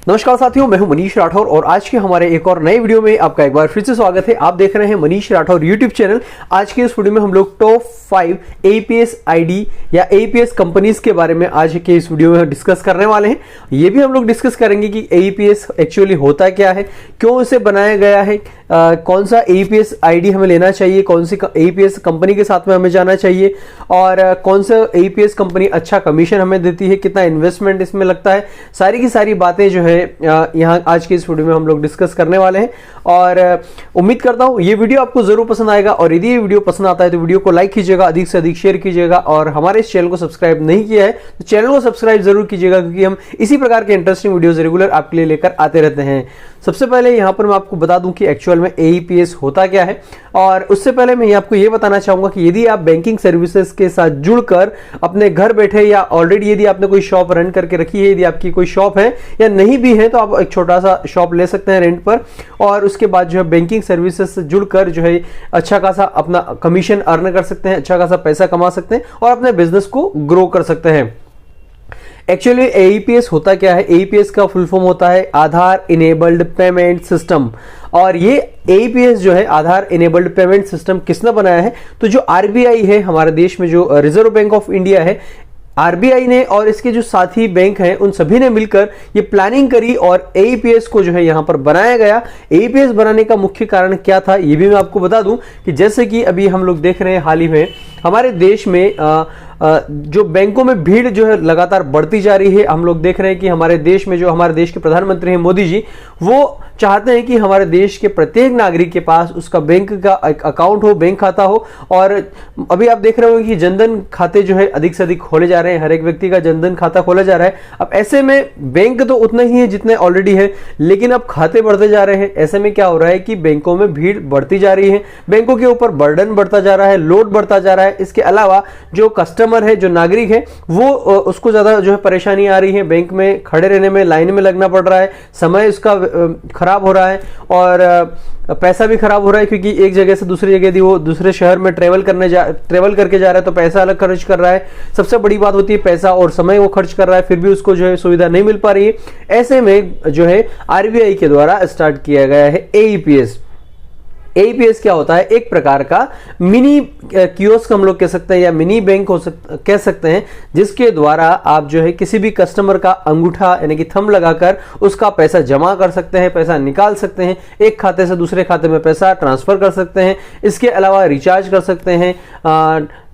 नमस्कार साथियों, मैं हूं मनीष राठौर और आज के हमारे एक और नए वीडियो में आपका एक बार फिर से स्वागत है। आप देख रहे हैं मनीष राठौर यूट्यूब चैनल। आज के इस वीडियो में हम लोग टॉप 5 APS आईडी या APS कंपनीज के बारे में आज के इस वीडियो में डिस्कस करने वाले हैं। ये भी हम लोग डिस्कस करेंगे कि APS एक्चुअली होता क्या है, क्यों इसे बनाया गया है, कौन सा APS आईडी हमें लेना चाहिए, कौन सी APS कंपनी के साथ में हमें जाना चाहिए और कौन सा APS कंपनी अच्छा कमीशन हमें देती है, कितना इन्वेस्टमेंट इसमें लगता है। सारी की सारी बातें जो है यहाँ आज के इस वीडियो में हम लोग डिस्कस करने वाले हैं और उम्मीद करता हूँ ये वीडियो आपको जरूर पसंद आएगा। और यदि ये वीडियो पसंद आता है तो वीडियो को लाइक कीजिएगा, अधिक से अधिक शेयर कीजिएगा और हमारे इस चैनल को सब्सक्राइब नहीं किया है तो चैनल को सब्सक्राइब जरूर कीजिएगा, क्योंकि हम इसी प्रकार के इंटरेस्टिंग वीडियोस रेगुलर आपके लिए लेकर आते रहते हैं। सबसे पहले यहाँ पर मैं आपको बता दूं कि एक्चुअल में APS होता क्या है, और उससे पहले मैं आपको ये बताना चाहूंगा कि यदि आप बैंकिंग सर्विसेज के साथ जुड़कर अपने घर बैठे या ऑलरेडी यदि आपने कोई शॉप रन करके रखी है, यदि आपकी कोई शॉप है या नहीं भी है तो आप एक छोटा सा शॉप ले सकते हैं रेंट पर, और उसके बाद जो है बैंकिंग सर्विसेज से जुड़कर जो है अच्छा खासा अपना कमीशन अर्न कर सकते हैं, अच्छा खासा पैसा कमा सकते हैं और अपने बिजनेस को ग्रो कर सकते हैं। एक्चुअली APS होता क्या है? APS का फुल फॉर्म होता है आधार इनेबल्ड पेमेंट सिस्टम। और ये APS जो है आधार इनेबल्ड पेमेंट सिस्टम किसने बनाया है? तो जो RBI है हमारे देश में, जो रिजर्व बैंक ऑफ इंडिया है, RBI ने और इसके जो साथी बैंक हैं उन सभी ने मिलकर ये प्लानिंग करी और APS को जो है यहां पर बनाया गया। APS बनाने का मुख्य कारण क्या था ये भी मैं आपको बता दूं कि जैसे कि अभी हम लोग देख रहे हैं हाल ही में हमारे देश में जो बैंकों में भीड़ जो है लगातार बढ़ती जा रही है। हम लोग देख रहे हैं कि हमारे देश में जो हमारे देश के प्रधानमंत्री हैं मोदी जी, वो चाहते हैं कि हमारे देश के प्रत्येक नागरिक के पास उसका बैंक का एक अकाउंट हो, बैंक खाता हो। और अभी आप देख रहे हो कि जनधन खाते जो है अधिक से अधिक खोले जा रहे हैं, हर एक व्यक्ति का जनधन खाता खोला जा रहा है। अब ऐसे में बैंक तो उतने ही है जितने ऑलरेडी है, लेकिन अब खाते बढ़ते जा रहे हैं। ऐसे में क्या हो रहा है कि बैंकों में भीड़ बढ़ती जा रही है, बैंकों के ऊपर बर्डन बढ़ता जा रहा है, लोड बढ़ता जा रहा है। इसके अलावा जो कस्टमर है, जो नागरिक है, वो उसको ज्यादा जो है परेशानी आ रही है, बैंक में खड़े रहने में, लाइन में लगना पड़ रहा है, समय उसका खराब हो रहा है और पैसा भी खराब हो रहा है, क्योंकि एक जगह से दूसरी जगह यदि वो दूसरे शहर में ट्रेवल करके जा रहा है तो पैसा अलग खर्च कर रहा है। सबसे बड़ी बात होती है पैसा और समय वो खर्च कर रहा है, फिर भी उसको जो है सुविधा नहीं मिल पा रही है। ऐसे में जो है RBI के द्वारा स्टार्ट किया गया है APS। APS क्या होता है? एक प्रकार का मिनी कियोस्क हम लोग कह सकते हैं या मिनी बैंक कह सकते हैं, जिसके द्वारा आप जो है किसी भी कस्टमर का अंगूठा यानी कि थंब लगाकर उसका पैसा जमा कर सकते हैं, पैसा निकाल सकते हैं, एक खाते से दूसरे खाते में पैसा ट्रांसफर कर सकते हैं। इसके अलावा रिचार्ज कर सकते हैं,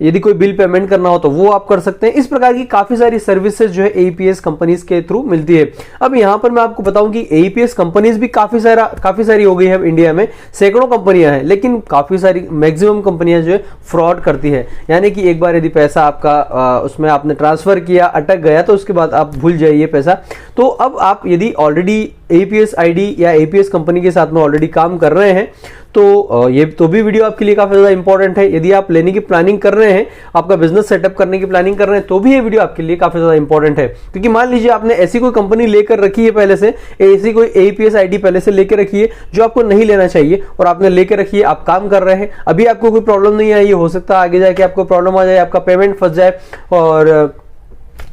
यदि कोई बिल पेमेंट करना हो तो वो आप कर सकते हैं। इस प्रकार की काफी सारी सर्विसेज जो है APS कंपनीज के थ्रू मिलती है। अब यहां पर मैं आपको बताऊं कि APS कंपनीज भी काफी सारी हो गई है इंडिया में, सैकड़ों कंपनियां हैं, लेकिन काफी सारी मैक्सिमम कंपनियां जो है फ्रॉड करती है। यानी कि एक बार यदि पैसा आपका उसमें आपने ट्रांसफर किया, अटक गया, तो उसके बाद आप भूल जाइए पैसा। तो अब आप यदि ऑलरेडी APS आईडी या APS कंपनी के साथ में ऑलरेडी काम कर रहे हैं तो ये तो भी वीडियो आपके लिए काफी ज्यादा इंपॉर्टेंट है। यदि आप लेने की प्लानिंग कर रहे हैं, आपका बिजनेस सेटअप करने की प्लानिंग कर रहे हैं, तो भी ये वीडियो आपके लिए काफी ज्यादा इंपॉर्टेंट है। क्योंकि मान लीजिए आपने ऐसी कोई कंपनी लेकर रखी है पहले से, ऐसी कोई APS आईडी पहले से लेकर रखी है जो आपको नहीं लेना चाहिए, और आपने लेकर रखी है, आप काम कर रहे हैं, अभी आपको कोई प्रॉब्लम नहीं आई, हो सकता है आगे जाके आपको प्रॉब्लम आ जाए, आपका पेमेंट फंस जाए, और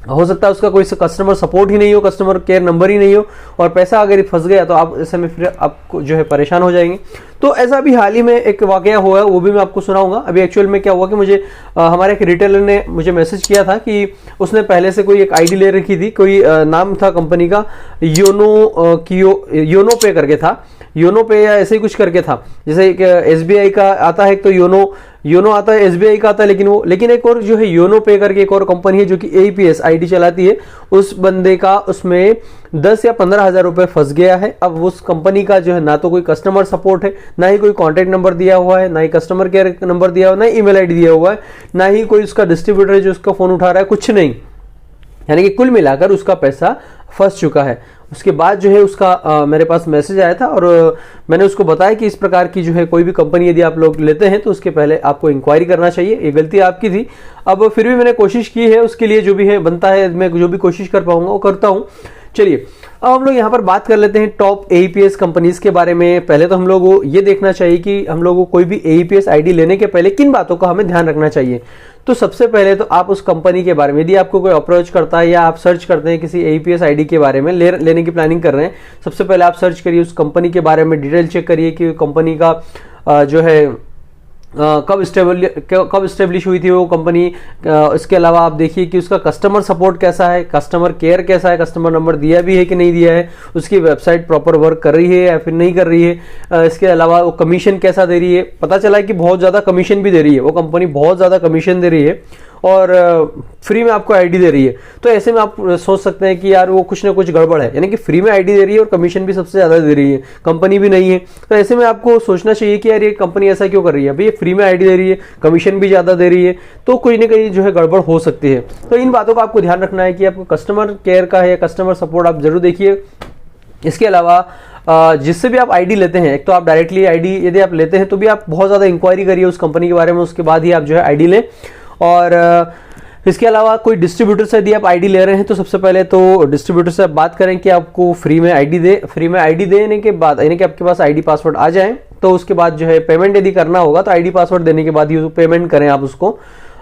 हो सकता है उसका कोई कस्टमर सपोर्ट ही नहीं हो, कस्टमर केयर नंबर ही नहीं हो, और पैसा अगर फंस गया तो आप ऐसे में फिर आपको जो है परेशान हो जाएंगे। तो ऐसा भी हाल ही में एक वाकया हुआ है, वो भी मैं आपको सुनाऊंगा। अभी एक्चुअल में क्या हुआ कि मुझे हमारे एक रिटेलर ने मुझे मैसेज किया था कि उसने पहले से कोई एक आईडी ले रखी थी, कोई नाम था कंपनी का योनो पे करके था, योनो पे या ऐसे ही कुछ करके था। जैसे एक SBI का आता है तो योनो आता है, SBI का आता है, लेकिन एक और जो है योनो पे करके एक और कंपनी है जो कि APS आईडी चलाती है। उस बंदे का उसमें 10 या 15 हजार रुपए फंस गया है। अब उस कंपनी का जो है ना तो कोई कस्टमर सपोर्ट है, ना ही कोई कॉन्टेक्ट नंबर दिया हुआ है, ना ही कस्टमर केयर नंबर दिया हुआ है, ना ही ईमेल आईडी दिया हुआ है, ना ही कोई उसका डिस्ट्रीब्यूटर है जो उसका फोन उठा रहा है, कुछ नहीं। यानी कि कुल मिलाकर उसका पैसा फंस चुका है। उसके बाद जो है उसका मेरे पास मैसेज आया था और मैंने उसको बताया कि इस प्रकार की जो है कोई भी कंपनी यदि आप लोग लेते हैं तो उसके पहले आपको इंक्वायरी करना चाहिए, ये गलती आपकी थी। अब फिर भी मैंने कोशिश की है, उसके लिए जो भी है बनता है, मैं जो भी कोशिश कर पाऊंगा वो करता हूं। चलिए अब हम लोग यहाँ पर बात कर लेते हैं टॉप एईपीएस कंपनीज के बारे में। पहले तो हम लोग को ये देखना चाहिए कि हम लोग को कोई भी एईपीएस आईडी लेने के पहले किन बातों का हमें ध्यान रखना चाहिए। तो सबसे पहले तो आप उस कंपनी के बारे में, यदि आपको कोई अप्रोच करता है या आप सर्च करते हैं किसी एईपीएस आईडी के बारे में लेने की प्लानिंग कर रहे हैं, सबसे पहले आप सर्च करिए उस कंपनी के बारे में, डिटेल चेक करिए कि कंपनी का जो है कब स्टेब्लिश हुई थी वो कंपनी। इसके अलावा आप देखिए कि उसका कस्टमर सपोर्ट कैसा है, कस्टमर केयर कैसा है, कस्टमर नंबर दिया भी है कि नहीं दिया है, उसकी वेबसाइट प्रॉपर वर्क कर रही है या फिर नहीं कर रही है। इसके अलावा वो कमीशन कैसा दे रही है। पता चला है कि बहुत ज़्यादा कमीशन भी दे रही है वो कंपनी, बहुत ज़्यादा कमीशन दे रही है और फ्री में आपको आईडी दे रही है। तो ऐसे में आप सोच सकते हैं कि यार वो कुछ ना कुछ गड़बड़ है, यानी कि फ्री में आईडी दे रही है और कमीशन भी सबसे ज़्यादा दे रही है, कंपनी भी नहीं है। तो ऐसे में आपको सोचना चाहिए कि यार ये कंपनी ऐसा क्यों कर रही है। अभी ये फ्री में आईडी दे रही है, कमीशन भी ज़्यादा दे रही है, तो कोई ना कहीं जो है गड़बड़ हो सकती है। तो इन बातों का आपको ध्यान रखना है कि आपको कस्टमर केयर का है या कस्टमर सपोर्ट आप जरूर देखिए। इसके अलावा जिससे भी आप आईडी लेते हैं, एक तो आप डायरेक्टली आईडी यदि आप लेते हैं तो भी आप बहुत ज़्यादा इंक्वायरी करिए उस कंपनी के बारे में, उसके बाद ही आप जो है आईडी लें। और इसके अलावा कोई डिस्ट्रीब्यूटर से यदि आप आईडी ले रहे हैं तो सबसे पहले तो डिस्ट्रीब्यूटर से आप बात करें कि आपको फ्री में आईडी देने के बाद, यानी कि आपके पास आईडी पासवर्ड आ जाए, तो उसके बाद जो है पेमेंट यदि करना होगा तो आईडी पासवर्ड देने के बाद ही पेमेंट करें आप उसको।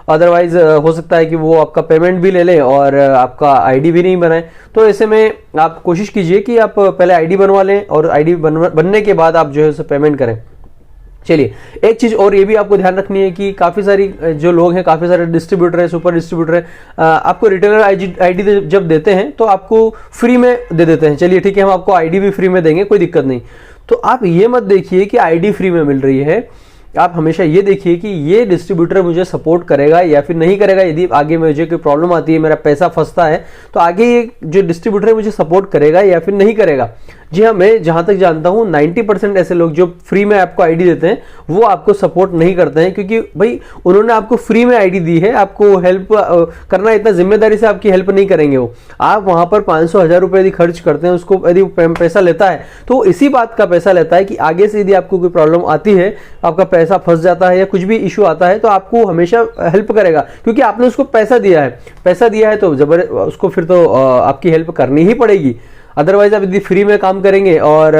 अदरवाइज हो सकता है कि वो आपका पेमेंट भी ले लें और आपका आईडी भी नहीं बनाए। तो ऐसे में आप कोशिश कीजिए कि आप पहले आईडी बनवा लें और आईडी बनने के बाद आप जो है उसे पेमेंट करें। चलिए, एक चीज और ये भी आपको ध्यान रखनी है कि काफी सारी जो लोग हैं, काफी सारे डिस्ट्रीब्यूटर है, सुपर डिस्ट्रीब्यूटर है, आपको रिटेलर आईडी जब देते हैं तो आपको फ्री में दे देते हैं। चलिए ठीक है, हम आपको आईडी भी फ्री में देंगे, कोई दिक्कत नहीं। तो आप ये मत देखिए कि आईडी फ्री में मिल रही है, आप हमेशा ये देखिए कि ये डिस्ट्रीब्यूटर मुझे सपोर्ट करेगा या फिर नहीं करेगा। यदि आगे मुझे कोई प्रॉब्लम आती है, मेरा पैसा फंसता है, तो आगे ये जो डिस्ट्रीब्यूटर है मुझे सपोर्ट करेगा या फिर नहीं करेगा। जी हाँ, मैं जहां तक जानता हूं 90% ऐसे लोग जो फ्री में आपको आईडी देते हैं वो आपको सपोर्ट नहीं करते हैं, क्योंकि भाई उन्होंने आपको फ्री में आईडी दी है, आपको हेल्प करना, इतना जिम्मेदारी से आपकी हेल्प नहीं करेंगे वो। आप वहां पर 500-1000 रुपए यदि खर्च करते हैं, उसको यदि पैसा लेता है तो इसी बात का पैसा लेता है कि आगे से यदि आपको कोई प्रॉब्लम आती है, आपका पैसा फंस जाता है या कुछ भी इशू आता है, तो आपको हमेशा हेल्प करेगा, क्योंकि आपने उसको पैसा दिया है तो उसको फिर तो आपकी हेल्प करनी ही पड़ेगी। अदरवाइज आप यदि फ्री में काम करेंगे और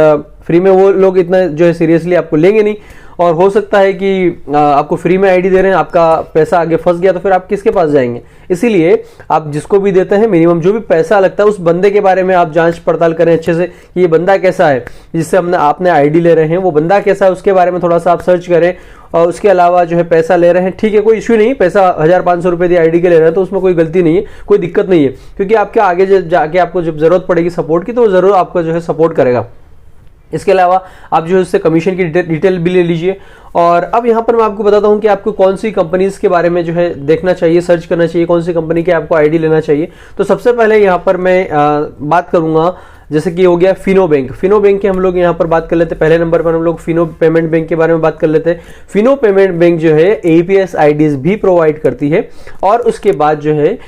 फ्री में वो लोग इतना जो है सीरियसली आपको लेंगे नहीं, और हो सकता है कि आपको फ्री में आईडी दे रहे हैं, आपका पैसा आगे फंस गया तो फिर आप किसके पास जाएंगे। इसीलिए आप जिसको भी देते हैं, मिनिमम जो भी पैसा लगता है उस बंदे के बारे में आप जांच पड़ताल करें अच्छे से कि ये बंदा कैसा है जिससे आपने आईडी ले रहे हैं, वो बंदा कैसा है उसके बारे में थोड़ा सा आप सर्च करें। और उसके अलावा जो है पैसा ले रहे हैं, ठीक है, कोई इश्यू नहीं, पैसा 1500 रुपए दी आईडी के ले रहे हैं तो उसमें कोई गलती नहीं है, कोई दिक्कत नहीं है, क्योंकि आपके आगे जाके आपको जब जरूरत पड़ेगी सपोर्ट की तो वो जरूर आपको जो है सपोर्ट करेगा। इसके अलावा आप जो है उससे कमीशन की डिटेल भी ले लीजिए। और अब यहाँ पर मैं आपको बताता हूँ कि आपको कौन सी कंपनीज के बारे में जो है देखना चाहिए, सर्च करना चाहिए, कौन सी कंपनी के आपको आईडी लेना चाहिए। तो सबसे पहले यहाँ पर मैं बात करूंगा, जैसे कि हो गया फिनो बैंक। फिनो बैंक के हम लोग यहाँ पर बात कर लेते हैं। पहले नंबर पर हम लोग फिनो पेमेंट बैंक के बारे में बात कर लेते हैं। फिनो पेमेंट बैंक जो है एईपीएस आईडीज भी प्रोवाइड करती है, और उसके बाद जो है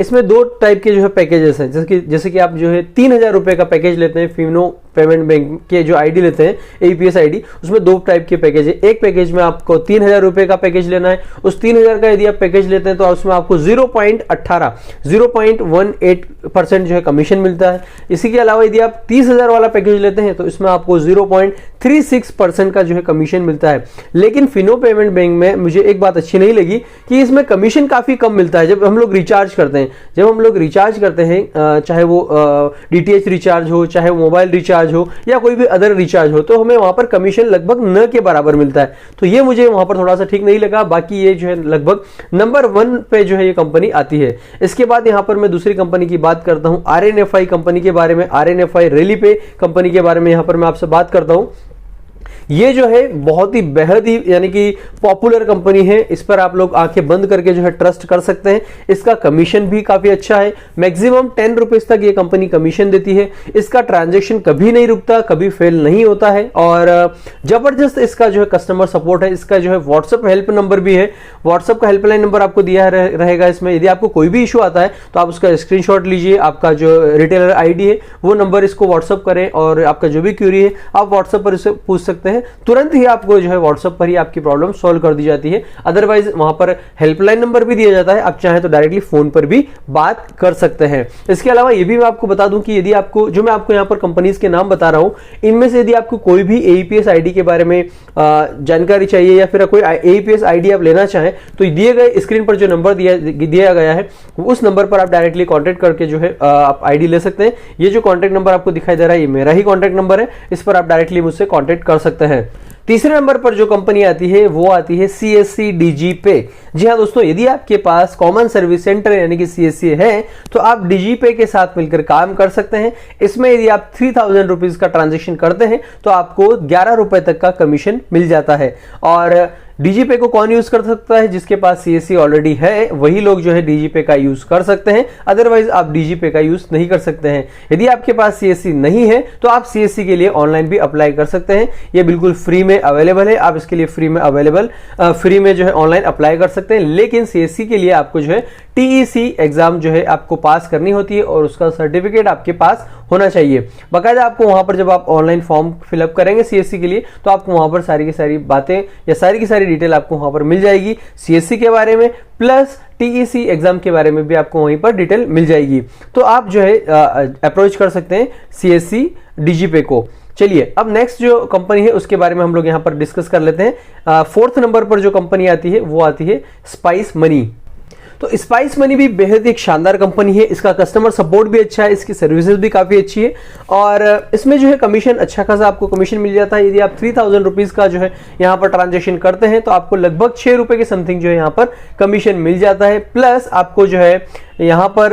इसमें 2 टाइप के जो है पैकेजेस हैं। जैसे कि आप जो है 3000 रुपए का पैकेज लेते हैं, फिनो पेमेंट बैंक के जो आईडी लेते हैं एईपीएस आईडी, उसमें 2 टाइप के पैकेज है। एक पैकेज में आपको 3000 रुपए का पैकेज लेना है, उस 3000 का यदि आप पैकेज लेते हैं तो उसमें आपको 0.18% जो है कमीशन मिलता है। इसी के अलावा यदि आप 30,000 वाला पैकेज लेते हैं तो इसमें आपको 0.36% का जो है कमीशन मिलता है। लेकिन फिनो पेमेंट बैंक में मुझे एक बात अच्छी नहीं लगी कि इसमें कमीशन काफी कम मिलता है जब हम लोग रिचार्ज करते हैं। जब हम लोग रिचार्ज करते हैं, चाहे वो डीटीएच रिचार्ज हो, चाहे वो मोबाइल रिचार्ज हो या कोई भी अदर रिचार्ज हो, तो हमें वहां पर कमीशन लगभग न के बराबर मिलता है। तो ये मुझे वहां पर थोड़ा सा ठीक नहीं लगा। बाकी ये जो है लगभग नंबर 1 पे जो है ये कंपनी आती है। इसके बाद यहां पर मैं दूसरी कंपनी की बात करता हूं, आरएनएफआई कंपनी के बारे में। आरएनएफआई रेलीपे कंपनी के बारे में यहां पर मैं आपसे बात करता हूं। ये जो है बहुत ही बेहद ही यानी कि पॉपुलर कंपनी है। इस पर आप लोग आंखें बंद करके जो है ट्रस्ट कर सकते हैं। इसका कमीशन भी काफी अच्छा है, मैक्सिमम 10 रुपीज तक ये कंपनी कमीशन देती है। इसका ट्रांजैक्शन कभी नहीं रुकता, कभी फेल नहीं होता है, और जबरदस्त इसका जो है कस्टमर सपोर्ट है। इसका जो है व्हाट्सएप हेल्प नंबर भी है, व्हाट्सएप का हेल्पलाइन नंबर आपको दिया रहेगा इसमें। यदि आपको कोई भी इशू आता है तो आप उसका स्क्रीनशॉट लीजिए, आपका जो रिटेलर आईडी है वो नंबर इसको व्हाट्सएप करें, और आपका जो भी क्यूरी है आप व्हाट्सएप पर इसे पूछ सकते हैं। हैं, तुरंत ही आपको जो है व्हाट्सएप पर ही आपकी प्रॉब्लम सॉल्व कर दी जाती है। अदरवाइज वहां पर हेल्पलाइन नंबर भी दिया जाता है, आप चाहें तो डायरेक्टली फोन पर भी बात कर सकते हैं। इसके अलावा ये भी मैं आपको बता दूं कि यदि आपको, जो मैं आपको यहाँ पर कंपनीज के नाम बता रहा हूं, इनमें से यदि आपको कोई भी एईपीएस आईडी के बारे में जानकारी चाहिए या फिर कोई एईपीएस आईडी आप लेना चाहें तो दिए गए स्क्रीन पर जो नंबर दिया गया है उस नंबर पर आप डायरेक्टली कांटेक्ट करके जो है आप आईडी ले सकते हैं। ये जो कांटेक्ट नंबर आपको दिखाई दे रहा है ये मेरा ही कांटेक्ट नंबर है, इस पर आप डायरेक्टली मुझसे कांटेक्ट कर सकते हैं। तीसरे नंबर पर जो कंपनी आती है वो आती है CSC DigiPay। जी हाँ दोस्तों, यदि आपके पास कॉमन सर्विस सेंटर यानी कि CSC है तो आप DigiPay के साथ मिलकर काम कर सकते हैं। इसमें यदि आप 3000 रुपीज का ट्रांजेक्शन करते हैं तो आपको 11 रुपए तक का कमीशन मिल जाता है। और DigiPay को कौन यूज कर सकता है? जिसके पास CSC ऑलरेडी है वही लोग जो है DigiPay का यूज कर सकते हैं, अदरवाइज आप DigiPay का यूज नहीं कर सकते हैं। यदि आपके पास CSC नहीं है तो आप CSC के लिए ऑनलाइन भी अप्लाई कर सकते हैं, ये बिल्कुल फ्री में अवेलेबल है, आप इसके लिए फ्री में जो है ऑनलाइन अप्लाई कर सकते हैं। लेकिन CSC के लिए आपको जो है TEC एग्जाम जो है आपको पास करनी होती है और उसका सर्टिफिकेट आपके पास होना चाहिए। बाकायदा आपको वहां पर जब आप ऑनलाइन फॉर्म फिलअप करेंगे CSC के लिए तो आपको वहां पर सारी की सारी बातें या सारी की सारी डिटेल आपको वहां पर मिल जाएगी CSC के बारे में, प्लस TEC एग्जाम के बारे में भी आपको वहीं पर डिटेल मिल जाएगी। तो आप जो है अप्रोच कर सकते हैं CSC DigiPay को। चलिए अब नेक्स्ट जो कंपनी है उसके बारे में हम लोग यहां पर डिस्कस कर लेते हैं। फोर्थ नंबर पर जो कंपनी आती है वो आती है स्पाइस मनी। तो स्पाइस मनी भी बेहद एक शानदार कंपनी है, इसका कस्टमर सपोर्ट भी अच्छा है, इसकी सर्विसेज भी काफी अच्छी है और इसमें जो है कमीशन अच्छा खासा आपको कमीशन मिल जाता है। यदि आप 3000 रुपीज का जो है यहाँ पर ट्रांजेक्शन करते हैं तो आपको लगभग 6 रुपए के समथिंग जो है यहाँ पर कमीशन मिल जाता है। प्लस आपको जो है यहाँ पर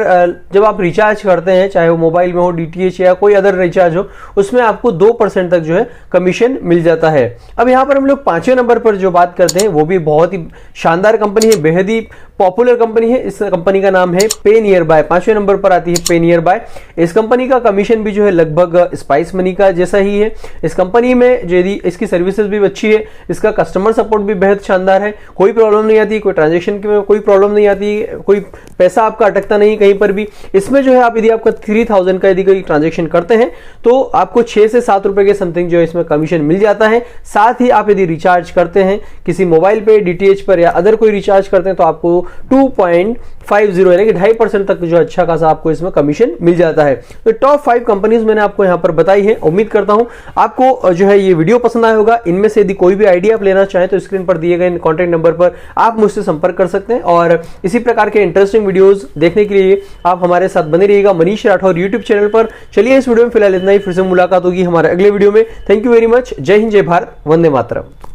जब आप रिचार्ज करते हैं, चाहे वो मोबाइल में हो, DTH या कोई अदर रिचार्ज हो, उसमें आपको 2% तक जो है कमीशन मिल जाता है। अब यहाँ पर हम लोग 5वें नंबर पर जो बात करते हैं वो भी बहुत ही शानदार कंपनी है, बेहद ही पॉपुलर कंपनी है। इस कंपनी का नाम है PayNearby। 5वें नंबर पर आती है PayNearby। इस कंपनी का कमीशन भी जो है लगभग स्पाइस मनी का जैसा ही है। इस कंपनी में जो यदि इसकी सर्विसेज भी अच्छी है, इसका कस्टमर सपोर्ट भी बेहद शानदार है, कोई प्रॉब्लम नहीं आती, कोई ट्रांजेक्शन में कोई प्रॉब्लम नहीं आती, कोई पैसा आपका अटकता नहीं कहीं पर भी। इसमें जो है आप यदि आपका 3000 का यदि कोई ट्रांजेक्शन करते हैं तो आपको 6 से 7 रुपए के समथिंग जो है इसमें कमीशन मिल जाता है। साथ ही आप यदि रिचार्ज करते हैं किसी मोबाइल पे, DTH पर या अदर कोई रिचार्ज करते हैं तो आपको 2.50 यानी कि 2.5% तक जो अच्छा खासा आपको इसमें कमीशन मिल जाता है। तो टॉप 5 कंपनीज मैंने आपको यहां पर बताई है। उम्मीद करता हूं आपको जो है ये वीडियो पसंद आया होगा। इनमें से यदि कोई भी आइडिया आप लेना चाहें तो स्क्रीन पर दिए गए कॉन्टैक्ट नंबर पर आप मुझसे संपर्क कर सकते हैं और इसी प्रकार के इंटरेस्टिंग वीडियोज देखने के लिए आप हमारे साथ बने रहिएगा मनीष राठौर यूट्यूब चैनल पर। चलिए इस वीडियो में फिलहाल इतना ही, फिर से मुलाकात होगी हमारे अगले वीडियो में। Thank you very much. जय हिंद, जय भारत, वंदे मातरम।